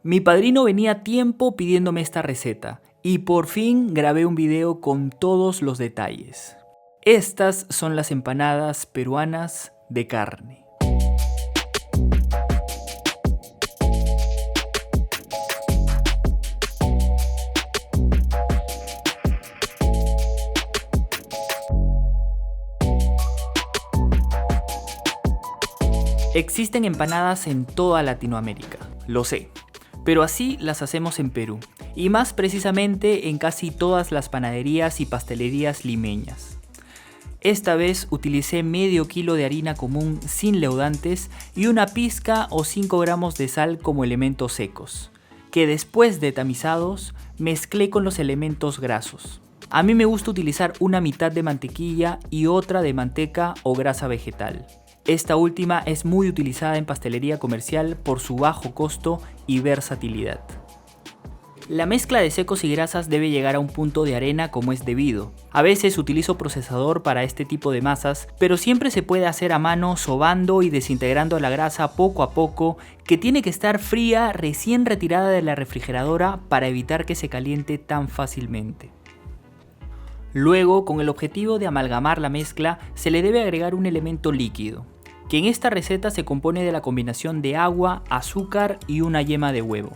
Mi padrino venía tiempo pidiéndome esta receta y por fin grabé un video con todos los detalles. Estas son las empanadas peruanas de carne. Existen empanadas en toda Latinoamérica, lo sé, pero así las hacemos en Perú, y más precisamente en casi todas las panaderías y pastelerías limeñas. Esta vez utilicé medio kilo de harina común sin leudantes y una pizca o 5 gramos de sal como elementos secos, que después de tamizados mezclé con los elementos grasos. A mí me gusta utilizar una mitad de mantequilla y otra de manteca o grasa vegetal. Esta última es muy utilizada en pastelería comercial por su bajo costo y versatilidad. La mezcla de secos y grasas debe llegar a un punto de arena como es debido. A veces utilizo procesador para este tipo de masas, pero siempre se puede hacer a mano sobando y desintegrando la grasa poco a poco, que tiene que estar fría recién retirada de la refrigeradora para evitar que se caliente tan fácilmente. Luego, con el objetivo de amalgamar la mezcla, se le debe agregar un elemento líquido, que en esta receta se compone de la combinación de agua, azúcar y una yema de huevo.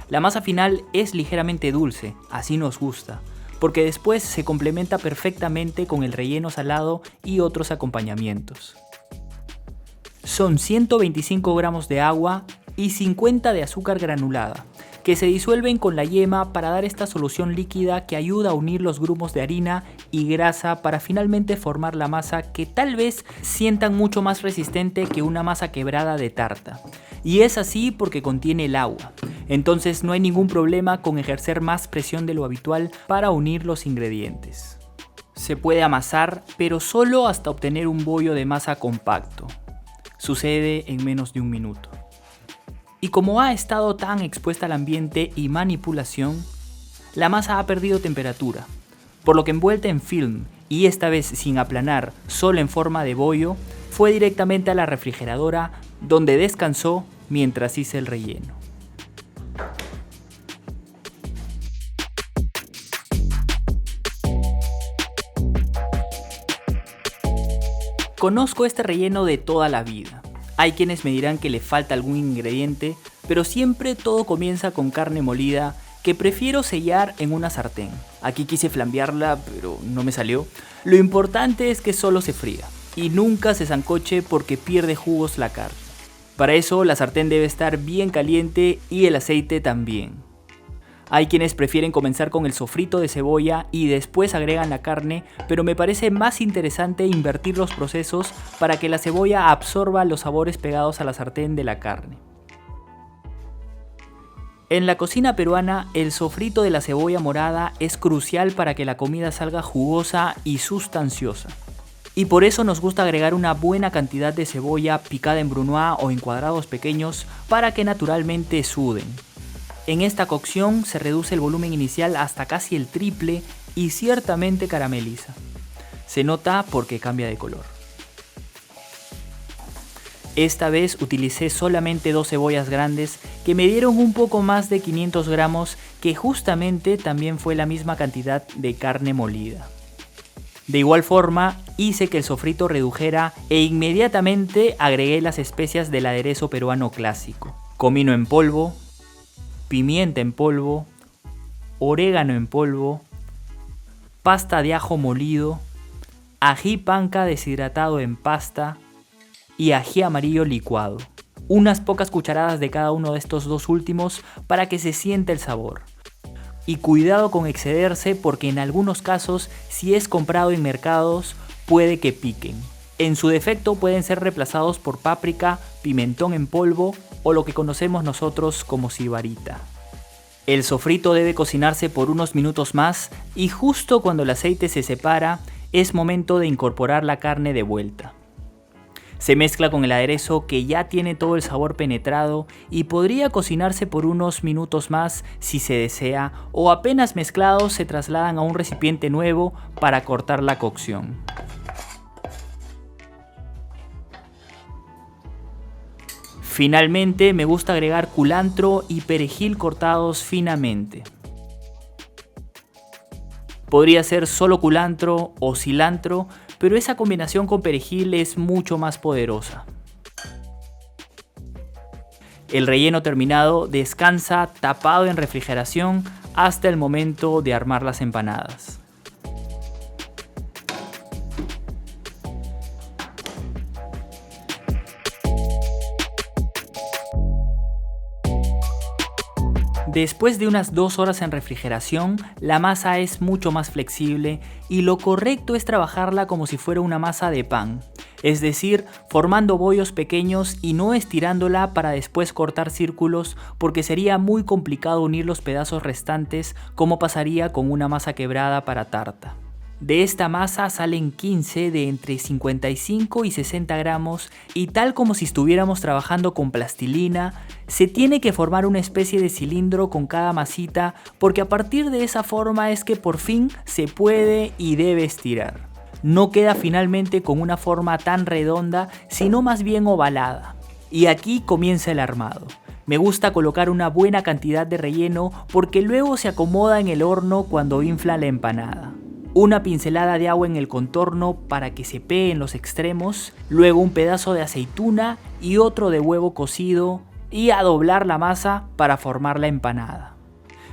La masa final es ligeramente dulce, así nos gusta, porque después se complementa perfectamente con el relleno salado y otros acompañamientos. Son 125 gramos de agua y 50 de azúcar granulada, que se disuelven con la yema para dar esta solución líquida que ayuda a unir los grumos de harina y grasa para finalmente formar la masa que tal vez sientan mucho más resistente que una masa quebrada de tarta. Y es así porque contiene el agua, entonces no hay ningún problema con ejercer más presión de lo habitual para unir los ingredientes. Se puede amasar, pero solo hasta obtener un bollo de masa compacto. Sucede en menos de un minuto. Y como ha estado tan expuesta al ambiente y manipulación, la masa ha perdido temperatura, por lo que envuelta en film y esta vez sin aplanar, solo en forma de bollo, fue directamente a la refrigeradora donde descansó mientras hice el relleno. Conozco este relleno de toda la vida. Hay quienes me dirán que le falta algún ingrediente, pero siempre todo comienza con carne molida que prefiero sellar en una sartén. Aquí quise flambearla, pero no me salió. Lo importante es que solo se fría y nunca se sancoche porque pierde jugos la carne. Para eso la sartén debe estar bien caliente y el aceite también. Hay quienes prefieren comenzar con el sofrito de cebolla y después agregan la carne, pero me parece más interesante invertir los procesos para que la cebolla absorba los sabores pegados a la sartén de la carne. En la cocina peruana, el sofrito de la cebolla morada es crucial para que la comida salga jugosa y sustanciosa. Y por eso nos gusta agregar una buena cantidad de cebolla picada en brunoise o en cuadrados pequeños para que naturalmente suden. En esta cocción se reduce el volumen inicial hasta casi el triple y ciertamente carameliza. Se nota porque cambia de color. Esta vez utilicé solamente 2 cebollas grandes que me dieron un poco más de 500 gramos, que justamente también fue la misma cantidad de carne molida. De igual forma, hice que el sofrito redujera e inmediatamente agregué las especias del aderezo peruano clásico. Comino en polvo, pimienta en polvo, orégano en polvo, pasta de ajo molido, ají panca deshidratado en pasta y ají amarillo licuado. Unas pocas cucharadas de cada uno de estos dos últimos para que se sienta el sabor. Y cuidado con excederse porque en algunos casos, si es comprado en mercados, puede que piquen. En su defecto pueden ser reemplazados por páprica, pimentón en polvo o lo que conocemos nosotros como sibarita. El sofrito debe cocinarse por unos minutos más y justo cuando el aceite se separa es momento de incorporar la carne de vuelta. Se mezcla con el aderezo que ya tiene todo el sabor penetrado y podría cocinarse por unos minutos más si se desea, o apenas mezclados se trasladan a un recipiente nuevo para cortar la cocción. Finalmente me gusta agregar culantro y perejil cortados finamente. Podría ser solo culantro o cilantro, pero esa combinación con perejil es mucho más poderosa. El relleno terminado descansa tapado en refrigeración hasta el momento de armar las empanadas. Después de unas 2 horas en refrigeración, la masa es mucho más flexible y lo correcto es trabajarla como si fuera una masa de pan, es decir, formando bollos pequeños y no estirándola para después cortar círculos porque sería muy complicado unir los pedazos restantes como pasaría con una masa quebrada para tarta. De esta masa salen 15 de entre 55 y 60 gramos y tal como si estuviéramos trabajando con plastilina, se tiene que formar una especie de cilindro con cada masita porque a partir de esa forma es que por fin se puede y debe estirar. No queda finalmente con una forma tan redonda, sino más bien ovalada. Y aquí comienza el armado. Me gusta colocar una buena cantidad de relleno porque luego se acomoda en el horno cuando infla la empanada. Una pincelada de agua en el contorno para que se peguen los extremos, luego un pedazo de aceituna y otro de huevo cocido y a doblar la masa para formar la empanada.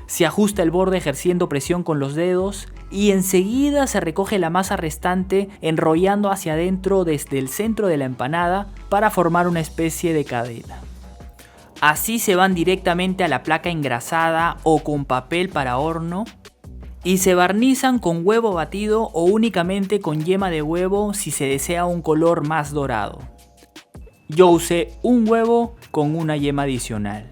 Se ajusta el borde ejerciendo presión con los dedos y enseguida se recoge la masa restante enrollando hacia adentro desde el centro de la empanada para formar una especie de cadena. Así se van directamente a la placa engrasada o con papel para horno y se barnizan con huevo batido o únicamente con yema de huevo si se desea un color más dorado. Yo usé un huevo con una yema adicional.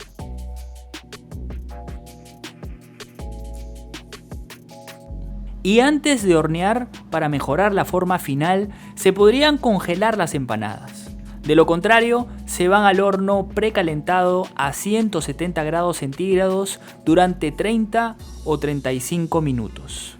Y antes de hornear, para mejorar la forma final, se podrían congelar las empanadas. De lo contrario, se van al horno precalentado a 170 grados centígrados durante 30 o 35 minutos.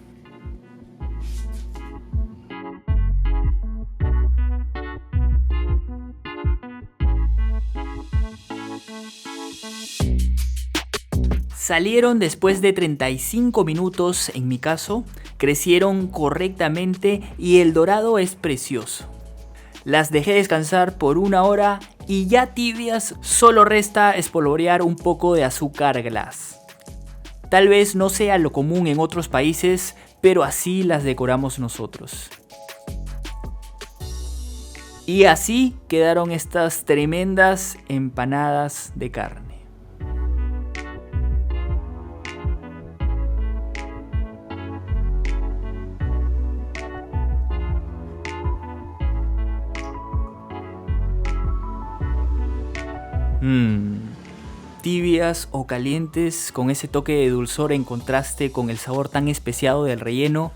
Salieron después de 35 minutos, en mi caso, crecieron correctamente y el dorado es precioso. Las dejé descansar por 1 hora y ya tibias, solo resta espolvorear un poco de azúcar glass. Tal vez no sea lo común en otros países, pero así las decoramos nosotros. Y así quedaron estas tremendas empanadas de carne. Tibias o calientes con ese toque de dulzor en contraste con el sabor tan especiado del relleno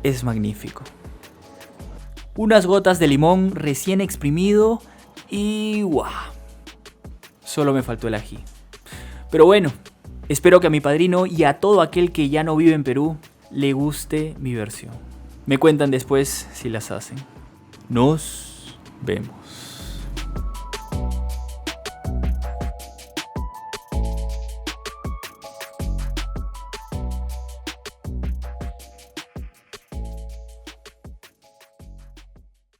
es magnífico. Unas gotas de limón recién exprimido y ¡guau! Solo me faltó el ají. Pero bueno, espero que a mi padrino y a todo aquel que ya no vive en Perú le guste mi versión. Me cuentan después si las hacen. Nos vemos.